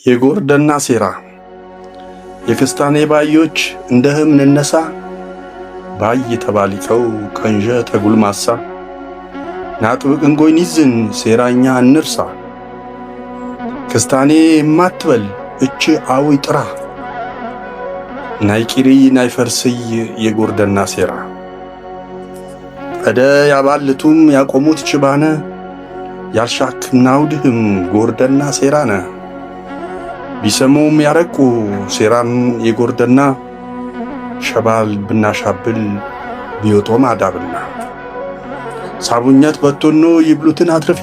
የጎርደና ሴራ የክስታኔ ባዮች እንደህም ንነሳ ባይ ተባሊቀው ቀንጀ ተጉልማሳ ናጥብቅ እንጎይኒዝን ሴራኛ እንርሳ ክስታኔ ማትበል እች አዊ ጥራ ናይቂሪ ናይፈርስይ የጎርደና ሴራ ቀደ ያባልቱም ያቆሙት ችባነ ያልሻክናውድህም ጎርደና ሴራነ ቢሰሙም ያረቁ ሴራን የጎርደና ሸባል ብናሻብል ቢወጦም አዳብና ሳቡኛት በቶኖ ይብሉትን አትርፌ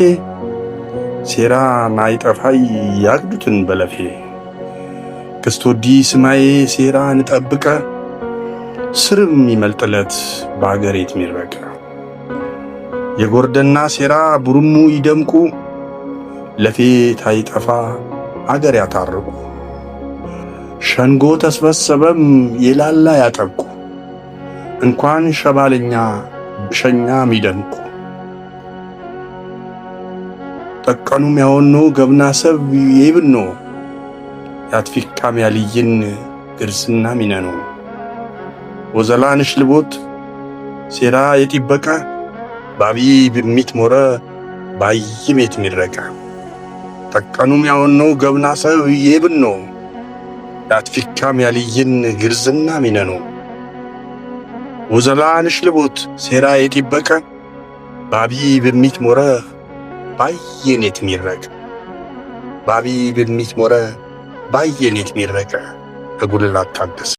ሴራ ናይጠፋይ ያግዱትን በለፌ ክስቶዲ ስማዬ ሴራ ንጠብቀ ስርም ይመልጥለት ባገሬት ሚረቀ የጎርደና ሴራ ቡሩሙ ይደምቁ ለፌ ታይጠፋ አገር ያታርቁ ሸንጎ ተስበሰበም የላላ ያጠቁ እንኳን ሸባለኛ ብሸኛ ሚደንቁ ጠቀኑም ያወኖ ገብና ሰብ ይብኖ ያትፊካም ያልይን ግርስና ሚነኖ ወዘላንሽ ልቦት ሴራ የጢበቀ ባቢ ብሚት ሞረ ባይሜት ሚረቀ ጠቀኑም ያወኖ ገብና ሰብ ይብኖ ያትፊካም ያልይን ግርስና ሚነኖ ወዘላንሽ ልቦት ሴራ የጢበቀ ባቢ ብሚት ሞረ ባይኔት ሚረቀ ባቢ ብሚት ሞረ ባይኔት ሚረቀ እጉልላት ታገሰ